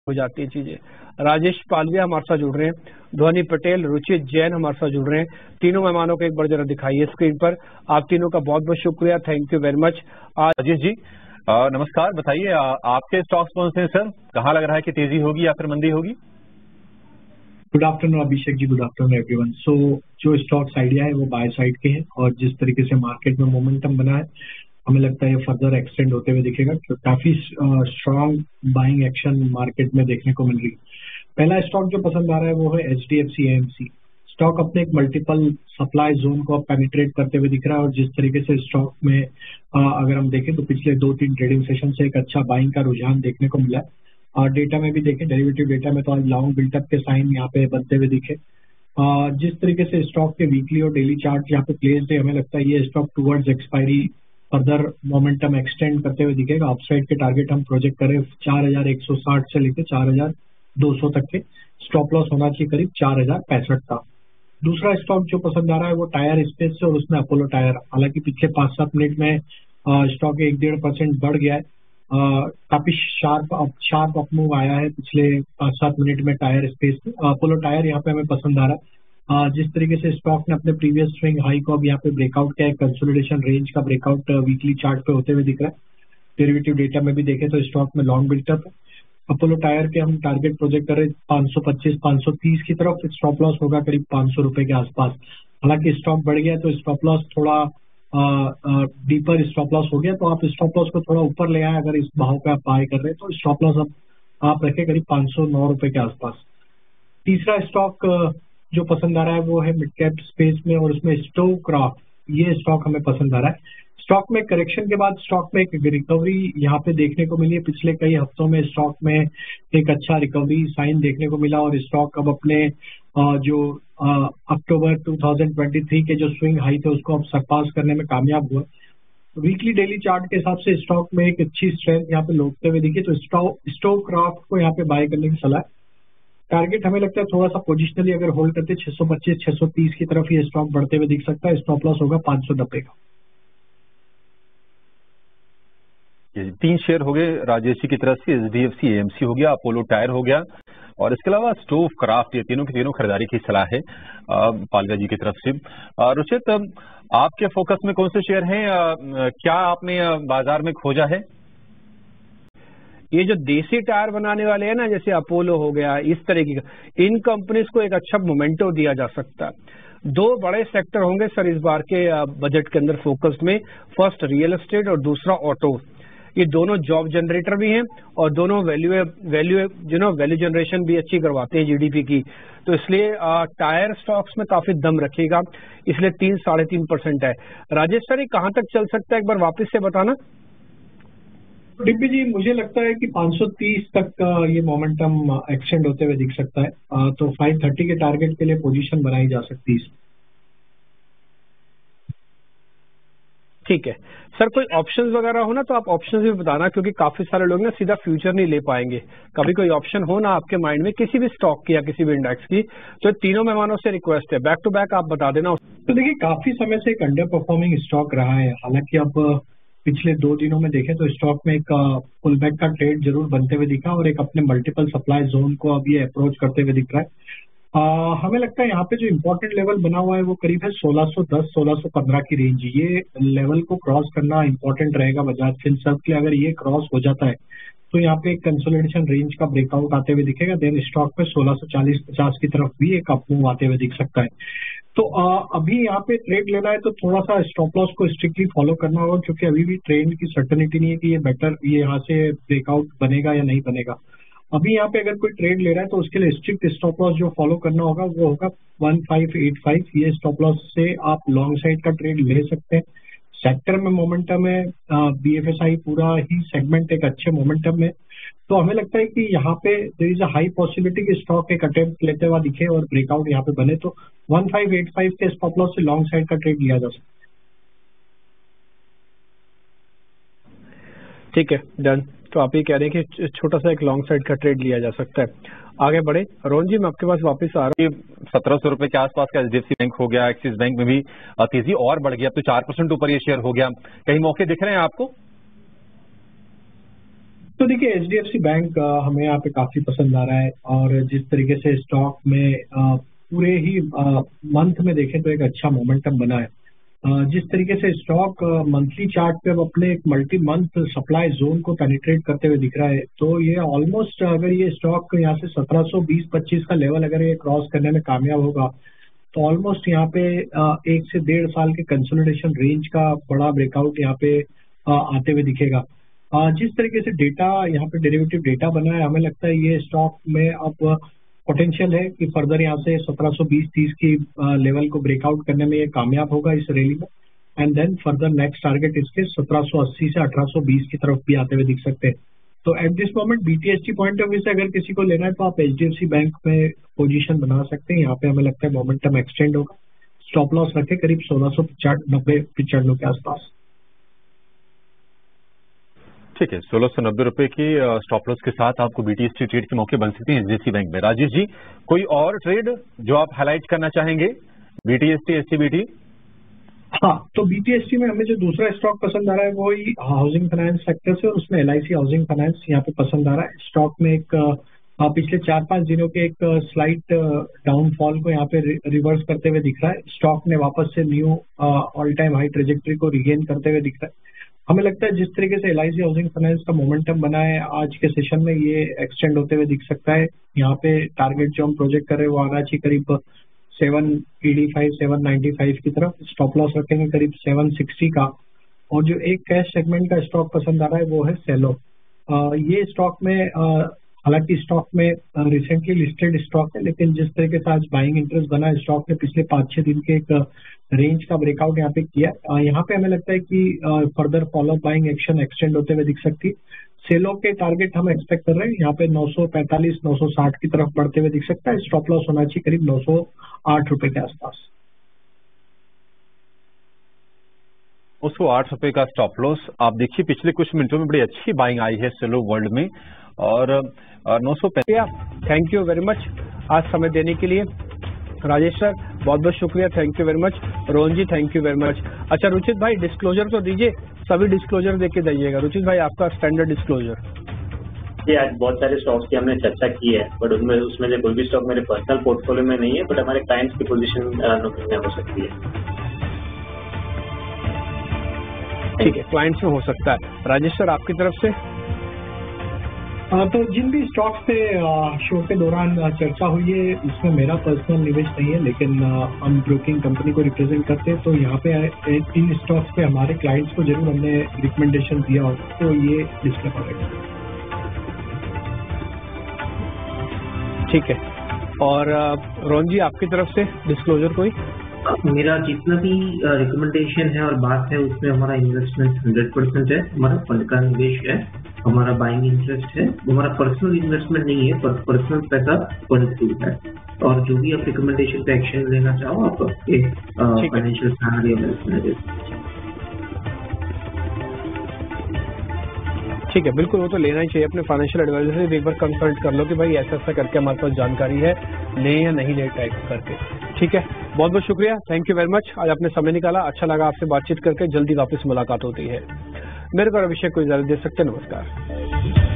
हो जाती है चीजें। राजेश पालविया हमारे साथ जुड़ रहे हैं, ध्वनि पटेल, रुचित जैन हमारे साथ जुड़ रहे हैं। तीनों मेहमानों को एक बार जरा दिखाइए स्क्रीन पर। आप तीनों का बहुत बहुत शुक्रिया, thank you very much. Rajesh ji नमस्कार, बताइए आपके स्टॉक्स कौन से हैं सर? कहाँ लग रहा है कि तेजी होगी या फिर मंदी होगी? Good afternoon Abhishek ji, good afternoon everyone. सो जो स्टॉक्स आइडिया है वो बाय साइड के हैं और जिस तरीके से मार्केट में मोमेंटम बना है हमें लगता है ये फर्दर एक्सटेंड होते हुए दिखेगा। तो काफी स्ट्रांग बाइंग एक्शन मार्केट में देखने को मिल रही है। पहला स्टॉक जो पसंद आ रहा है वो है HDFC AMC। स्टॉक अपने एक मल्टीपल सप्लाई जोन को पेनिट्रेट करते हुए दिख रहा है और जिस तरीके से स्टॉक में अगर हम देखें तो पिछले 2-3 ट्रेडिंग सेशन से एक अच्छा बाइंग का रुझान देखने को मिला है। और डेटा में भी देखें, डेरिवेटिव डेटा में तो आज लॉन्ग बिल्टअप के साइन यहाँ पे बनते हुए दिखे। जिस तरीके से स्टॉक के वीकली और डेली चार्ट यहाँ पे प्लेस्ड है, हमें लगता है ये stock towards expiry further momentum extend करते हुए दिखेगा। अपसाइड के टारगेट हम प्रोजेक्ट करें 4160 से लेकर 4200 तक के। स्टॉप लॉस होना चाहिए करीब 4065 का। दूसरा स्टॉक जो पसंद आ रहा है वो टायर स्पेस से और उसमें अपोलो टायर। हालांकि पिछले 5-7 मिनट में स्टॉक 1-1.5% बढ़ गया है। काफी शार्प अपमूव आया है पिछले 5-7 मिनट में टायर स्पेस में। अपोलो टायर यहाँ पे हमें पसंद आ रहा है। जिस तरीके से स्टॉक ने अपने प्रीवियस स्विंग हाई को अब यहाँ पे ब्रेकआउट किया है, कंसोलिडेशन रेंज का ब्रेकआउट वीकली चार्ट पे होते हुए दिख रहा है। डेरिवेटिव डेटा में भी देखें तो स्टॉक में लॉन्ग बिल्टअप है। अपोलो टायर के हम टारगेट प्रोजेक्ट कर रहे हैं 525-530 की तरफ। स्टॉप लॉस होगा करीब 500 रुपए के आसपास। हालांकि स्टॉक बढ़ गया तो स्टॉप लॉस थोड़ा डीपर स्टॉप लॉस हो गया, तो आप स्टॉप लॉस को थोड़ा ऊपर ले आए। अगर इस भाव पे आप बाय कर रहे हैं तो स्टॉप लॉस अब आप रखें करीब 509 रुपए के आसपास। तीसरा स्टॉक जो पसंद आ रहा है वो है मिड कैप स्पेस में और उसमें स्टोवक्राफ्ट। ये स्टॉक हमें पसंद आ रहा है। स्टॉक में करेक्शन के बाद स्टॉक में एक रिकवरी यहाँ पे देखने को मिली है। पिछले कई हफ्तों में स्टॉक में एक अच्छा रिकवरी साइन देखने को मिला और स्टॉक अब अपने जो अक्टूबर 2023 के जो स्विंग हाई थे उसको अब सरपास करने में कामयाब हुआ। वीकली डेली चार्ट के हिसाब से स्टॉक में एक अच्छी स्ट्रेंथ यहाँ पे लौटते हुए दिखी, तो स्टोवक्राफ्ट को यहाँ पे बाय करने की सलाह। टारगेट हमें लगता है थोड़ा सा पोजिशनली अगर होल्ड करते 625-630 की तरफ ये स्टॉक बढ़ते हुए दिख सकता है। स्टॉप लॉस होगा 590 का। 3 शेयर हो गए राजेश जी की तरफ से। HDFC AMC हो गया, अपोलो टायर हो गया और इसके अलावा स्टोवक्राफ्ट। ये तीनों की तीनों खरीदारी की सलाह है पालविया जी की तरफ से। रुचित, आपके फोकस में कौन से शेयर हैं? क्या आपने बाजार में खोजा है? ये जो देसी टायर बनाने वाले हैं ना, जैसे अपोलो हो गया, इस तरीके का, इन कंपनीज को एक अच्छा मोमेंटो दिया जा सकता है। 2 बड़े सेक्टर होंगे सर इस बार के बजट के अंदर फोकस में। फर्स्ट रियल एस्टेट और दूसरा ऑटो। ये दोनों जॉब जनरेटर भी हैं और दोनों वैल्यू जनरेशन भी अच्छी करवाते हैं GDP की। तो इसलिए टायर स्टॉक्स में काफी दम रखेगा, इसलिए 3-3.5% है। राजेश सर, ये कहाँ तक चल सकता है, एक बार वापस से बताना। डिब्बी जी, मुझे लगता है कि 530 तक ये मोमेंटम एक्सटेंड होते हुए दिख सकता है। तो 530 के टारगेट के लिए पोजीशन बनाई जा सकती है। ठीक है सर, कोई ऑप्शंस वगैरह हो ना तो आप ऑप्शंस भी बताना, क्योंकि काफी सारे लोग ना सीधा फ्यूचर नहीं ले पाएंगे। कभी कोई ऑप्शन हो ना आपके माइंड में किसी भी स्टॉक की या किसी भी इंडेक्स की, तो तीनों मेहमानों से रिक्वेस्ट है बैक टू बैक आप बता देना। तो देखिए, काफी समय से एक अंडर परफॉर्मिंग स्टॉक रहा है। हालांकि अब पिछले 2 दिनों में देखें तो स्टॉक में एक पुल बैक का ट्रेड जरूर बनते हुए दिखा और एक अपने मल्टीपल सप्लाई जोन को अब ये अप्रोच करते हुए दिख रहा है। हमें लगता है यहाँ पे जो इम्पोर्टेंट लेवल बना हुआ है वो करीब है 1610-1615 की रेंज। ये लेवल को क्रॉस करना इम्पोर्टेंट रहेगा बजाज फिनसर्व के लिए। अगर ये क्रॉस हो जाता है तो यहाँ पे एक कंसोलिडेशन रेंज का ब्रेकआउट आते हुए दिखेगा। देन स्टॉक पे 1640-50 की तरफ भी एक अपमूव आते हुए दिख सकता है। तो अभी यहाँ पे ट्रेड लेना है तो थोड़ा सा स्टॉप लॉस को स्ट्रिक्टली फॉलो करना होगा, क्योंकि अभी भी ट्रेंड की सर्टेनिटी नहीं है कि ये यहाँ से ब्रेकआउट बनेगा या नहीं बनेगा। अभी यहाँ पे अगर कोई ट्रेड ले रहा है तो उसके लिए स्ट्रिक्ट स्टॉप लॉस जो फॉलो करना होगा वो होगा 1585। ये स्टॉप लॉस से आप लॉन्ग साइड का ट्रेड ले सकते हैं। सेक्टर में मोमेंटम है, BFSI पूरा ही सेगमेंट एक अच्छे मोमेंटम में। तो हमें लगता है कि यहाँ पे there is a high possibility कि स्टॉक एक अटेम्प्ट लेते हुआ दिखे और ब्रेकआउट यहाँ पे बने, तो 1585 के स्टॉप लॉस से लॉन्ग साइड का ट्रेड लिया जा सकता है। ठीक है, डन। तो आप ये कह रहे हैं कि छोटा सा एक लॉन्ग साइड का ट्रेड लिया जा सकता है। आगे बढ़े रोहन जी, मैं आपके पास वापस आ रहा हूँ। 1700 रुपए के आसपास का HDFC बैंक हो गया, एक्सिस बैंक में भी तेजी और बढ़ गया, तो 4% ऊपर ये शेयर हो गया। कहीं मौके दिख रहे हैं आपको? तो देखिए HDFC बैंक हमें यहाँ पे काफी पसंद आ रहा है, और जिस तरीके से स्टॉक में पूरे ही मंथ में देखें तो एक अच्छा मोमेंटम बना है। जिस तरीके से स्टॉक मंथली चार्ट पे अब अपने एक मल्टी मंथ सप्लाई जोन को पेनिट्रेट करते हुए दिख रहा है, तो ये ऑलमोस्ट अगर ये स्टॉक यहाँ से 1720-25 का लेवल अगर ये क्रॉस करने में कामयाब होगा तो ऑलमोस्ट यहाँ पे 1 से 1.5 साल के कंसोलिडेशन रेंज का बड़ा ब्रेकआउट यहाँ पे आते हुए दिखेगा। जिस तरीके से डेटा यहाँ पे डेरिवेटिव डेटा बना है, हमें लगता है ये स्टॉक में अब पोटेंशियल है कि फर्दर यहाँ से 1720-30 की लेवल को ब्रेकआउट करने में ये कामयाब होगा इस रैली में, and then further next target इसके 1780 से 1820 की तरफ भी आते हुए दिख सकते हैं। तो at this moment BTST point of view से अगर किसी को लेना है तो आप HDFC बैंक में पोजीशन बना सकते हैं। यहाँ पे हमें लगता है मोमेंटम एक्सटेंड होगा। स्टॉप लॉस रखे करीब 1690-95 के आसपास। ठीक है, 1690 रुपए की स्टॉप लॉस के साथ आपको BTST ट्रेड के मौके बन सकते हैं HDFC बैंक में। राजेश जी, कोई और ट्रेड जो आप हाईलाइट करना चाहेंगे BTST SCBT? हाँ, तो BTST में हमें जो दूसरा स्टॉक पसंद आ रहा है वो ही हाउसिंग फाइनेंस सेक्टर से, और उसमें LIC हाउसिंग फाइनेंस यहाँ पे पसंद आ रहा है। स्टॉक में एक पिछले 4-5 दिनों के एक स्लाइट डाउनफॉल को यहाँ पे रिवर्स करते हुए दिख रहा है। स्टॉक ने वापस से knew all time high trajectory को रिगेन करते हुए दिख रहा है। हमें लगता है जिस तरीके से LIC हाउसिंग फाइनेंस का मोमेंटम बना है आज के सेशन में, ये एक्सटेंड होते हुए दिख सकता है। यहाँ पे टारगेट जो हम प्रोजेक्ट कर रहे हैं वो आना चाहिए करीब 785, 795 की तरफ। स्टॉप लॉस रखेंगे करीब 760 का। और जो एक कैश सेगमेंट का स्टॉक पसंद आ रहा है वो है सेलो। ये स्टॉक में हालांकि स्टॉक में रिसेंटली लिस्टेड स्टॉक है, लेकिन जिस तरीके से आज बाइंग इंटरेस्ट बना है स्टॉक ने पिछले 5-6 दिन के एक रेंज का ब्रेकआउट यहाँ पे किया। यहाँ पे हमें लगता है कि further follow buying action extend होते हुए दिख सकती है। सेलो के टारगेट हम एक्सपेक्ट कर रहे हैं यहाँ पे 945-960 की तरफ बढ़ते हुए दिख सकता है। स्टॉप लॉस होना चाहिए करीब 908 रुपए के आसपास। 908 रुपए का स्टॉप लॉस। आप देखिए पिछले कुछ मिनटों में बड़ी अच्छी बाइंग आई है सेलो वर्ल्ड में, और 935। थैंक यू वेरी मच आज समय देने के लिए। राजेश सर बहुत बहुत शुक्रिया, thank you very much. Rohan ji thank you very much. अच्छा रुचित भाई डिस्क्लोजर तो दीजिए, सभी डिस्क्लोजर देके जाइएगा। रुचित भाई आपका स्टैंडर्ड डिस्क्लोजर। जी आज बहुत सारे स्टॉक्स की हमने चर्चा की है, बट उसमें से कोई भी स्टॉक मेरे पर्सनल पोर्टफोलियो में नहीं है, बट हमारे क्लाइंट्स की पोजीशन में हो सकती है। ठीक है, क्लाइंट्स में हो सकता है। राजेश सर आपकी तरफ से? तो जिन भी स्टॉक्स पे शो के दौरान चर्चा हुई है उसमें मेरा पर्सनल निवेश नहीं है, लेकिन हम ब्रोकिंग कंपनी को रिप्रेजेंट करते हैं, तो यहाँ पे इन स्टॉक्स पे हमारे क्लाइंट्स को जरूर हमने रिकमेंडेशन दिया हो, तो ये डिस्क्लेमर है। ठीक है, और रोहन जी आपकी तरफ से डिस्क्लोजर कोई? मेरा जितना भी रिकमेंडेशन है और बात है उसमें हमारा इन्वेस्टमेंट 100% है, हमारा फंड का निवेश है, हमारा बाइंग इंटरेस्ट है, हमारा पर्सनल इन्वेस्टमेंट नहीं है, पर पर्सनल पैसा फंड थ्रू है। और जो भी आप रिकमेंडेशन पे एक्शन लेना चाहो आप आपके फाइनेंशियल प्लानर या वेल्थ मैनेजर। ठीक है, बिल्कुल वो तो लेना ही चाहिए। अपने फाइनेंशियल एडवाइजर से एक बार कंसल्ट कर लो कि भाई ऐसा ऐसा करके हमारे पास जानकारी है, ले या नहीं ले टाइप करके। ठीक है, बहुत बहुत शुक्रिया, थैंक यू वेरी मच। आज आपने समय निकाला, अच्छा लगा आपसे बातचीत करके। जल्दी वापस मुलाकात होती है। मेरे को अभिषेक को इजाजत दे सकते हैं। नमस्कार।